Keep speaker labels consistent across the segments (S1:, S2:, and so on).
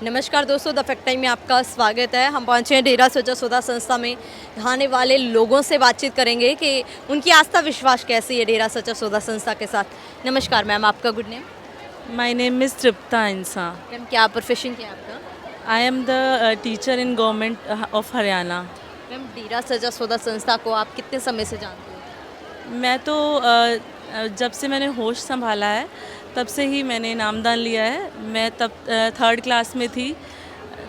S1: नमस्कार दोस्तों, the fact time में आपका स्वागत है। हम पहुंचे हैं डेरा सच्चा सौदा संस्था में। आने वाले लोगों से बातचीत करेंगे कि उनकी आस्था विश्वास कैसी है डेरा सच्चा सौदा संस्था के साथ। नमस्कार मैम, आपका good name?
S2: My name is Tripta Insa.
S1: Ma'am, क्या प्रोफेशन क्या है आपका?
S2: I am the teacher in government of Haryana.
S1: Ma'am, Dera Sacha Sauda संस्था को आप कितने समय से जानते हो?
S2: मैं तो जब से मैंने होश संभाला है तब से ही मैंने नामदान लिया है। मैं तब 3rd क्लास में थी,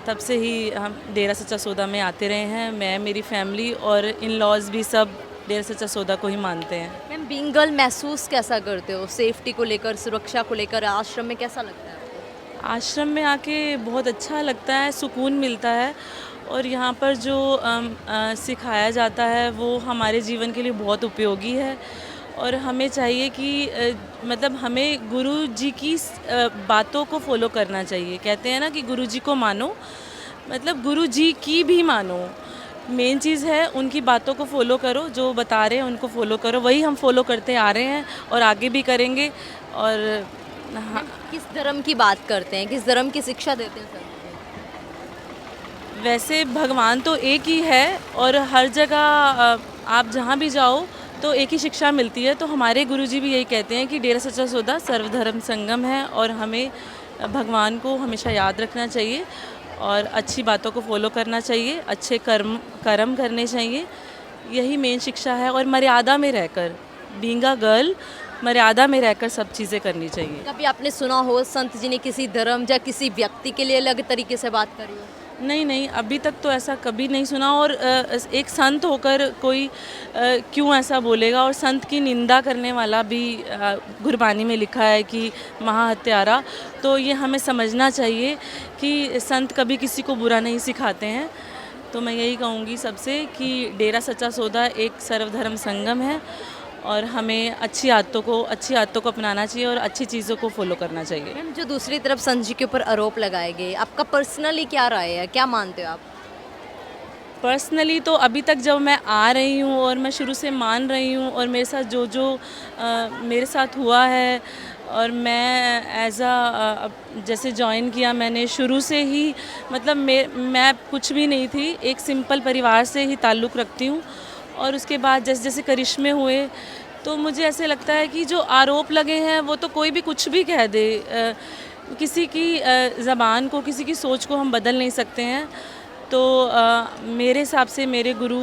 S2: तब से ही हम डेरा सच्चा सौदा में आते रहे हैं। मैं, मेरी फैमिली और इन लॉज भी सब डेरा सच्चा सौदा को ही मानते हैं।
S1: मैम, बीइंग गर्ल महसूस कैसा करते हो? सेफ्टी को लेकर, सुरक्षा को लेकर आश्रम में कैसा लगता है आपको?
S2: आश्रम में आके बहुत अच्छा लगता है, सुकून मिलता है और यहाँ पर जो सिखाया जाता है वो हमारे जीवन के लिए बहुत उपयोगी है। और हमें चाहिए कि मतलब हमें गुरु जी की बातों को फॉलो करना चाहिए। कहते हैं ना कि गुरु जी को मानो, मतलब गुरु जी की भी मानो। मेन चीज़ है उनकी बातों को फॉलो करो, जो बता रहे हैं उनको फॉलो करो। वही हम फॉलो करते आ रहे हैं और आगे भी करेंगे। और हाँ,
S1: किस धर्म की बात करते हैं, किस धर्म की शिक्षा देते हैं सर?
S2: वैसे भगवान तो एक ही है और हर जगह आप जहाँ भी जाओ तो एक ही शिक्षा मिलती है। तो हमारे गुरुजी भी यही कहते हैं कि डेरा सच्चा सौदा सर्वधर्म संगम है और हमें भगवान को हमेशा याद रखना चाहिए और अच्छी बातों को फॉलो करना चाहिए, अच्छे कर्म करने चाहिए। यही मेन शिक्षा है। और मर्यादा में रहकर, बीइंग अ गर्ल, मर्यादा में रहकर सब चीज़ें करनी चाहिए।
S1: कभी आपने सुना हो संत जी ने किसी धर्म या किसी व्यक्ति के लिए अलग तरीके से बात करी हो?
S2: नहीं, अभी तक तो ऐसा कभी नहीं सुना। और एक संत होकर कोई क्यों ऐसा बोलेगा? और संत की निंदा करने वाला भी गुरबानी में लिखा है कि महाहत्यारा। तो ये हमें समझना चाहिए कि संत कभी किसी को बुरा नहीं सिखाते हैं। तो मैं यही कहूँगी सबसे कि डेरा सच्चा सौदा एक सर्वधर्म संगम है और हमें अच्छी आदतों को अपनाना चाहिए और अच्छी चीज़ों को फॉलो करना चाहिए।
S1: मैम, जो दूसरी तरफ संत जी के ऊपर आरोप लगाए गए, आपका पर्सनली क्या राय है, क्या मानते हो आप?
S2: पर्सनली तो अभी तक जब मैं आ रही हूँ और मैं शुरू से मान रही हूँ और मेरे साथ जो मेरे साथ हुआ है और मैं एज जैसे ज्वाइन किया मैंने शुरू से ही, मतलब मैं कुछ भी नहीं थी, एक सिंपल परिवार से ही ताल्लुक़ रखती हूँ। और उसके बाद जैसे जैसे करिश्मे हुए तो मुझे ऐसे लगता है कि जो आरोप लगे हैं वो तो कोई भी कुछ भी कह दे। किसी की ज़बान को, किसी की सोच को हम बदल नहीं सकते हैं। तो मेरे हिसाब से मेरे गुरु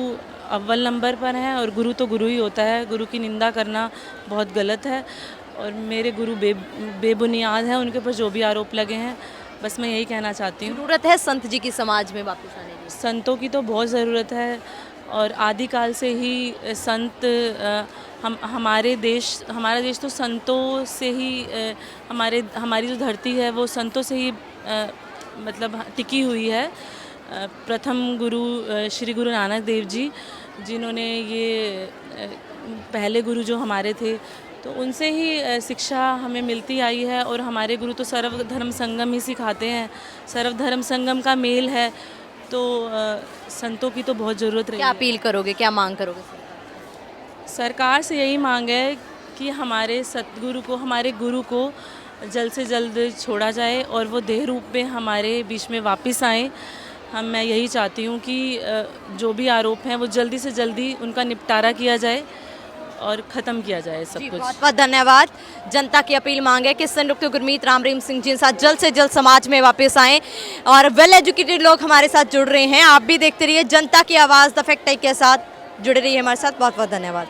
S2: अव्वल नंबर पर हैं और गुरु तो गुरु ही होता है। गुरु की निंदा करना बहुत गलत है और मेरे गुरु बेबुनियाद हैं। उनके ऊपर जो भी आरोप लगे हैं, बस मैं यही कहना चाहती हूँ।
S1: ज़रूरत है संत जी की समाज में वापस आने की?
S2: संतों की तो बहुत ज़रूरत है और आदिकाल से ही संत हमारा देश तो संतों से ही हमारी जो धरती है वो संतों से ही मतलब टिकी हुई है। प्रथम गुरु श्री गुरु नानक देव जी, जिन्होंने ये पहले गुरु जो हमारे थे, तो उनसे ही शिक्षा हमें मिलती आई है। और हमारे गुरु तो सर्वधर्म संगम ही सिखाते हैं। सर्वधर्म संगम का मेल है, तो संतों की तो बहुत ज़रूरत रही है।
S1: क्या अपील करोगे, क्या मांग करोगे?
S2: सरकार से यही मांग है कि हमारे सतगुरु को, हमारे गुरु को जल्द से जल्द छोड़ा जाए और वो देह रूप में हमारे बीच में वापस आएँ। मैं यही चाहती हूँ कि जो भी आरोप हैं वो जल्दी से जल्दी उनका निपटारा किया जाए और ख़त्म किया जाए सब कुछ।
S1: बहुत बहुत धन्यवाद। जनता की अपील मांग है कि संयुक्त गुरमीत राम रहीम सिंह जी के साथ जल्द से जल्द समाज में वापस आएँ और वेल एजुकेटेड लोग हमारे साथ जुड़ रहे हैं। आप भी देखते रहिए जनता की आवाज़ द फैक्ट के साथ, जुड़े रहिए हमारे साथ। बहुत बहुत धन्यवाद।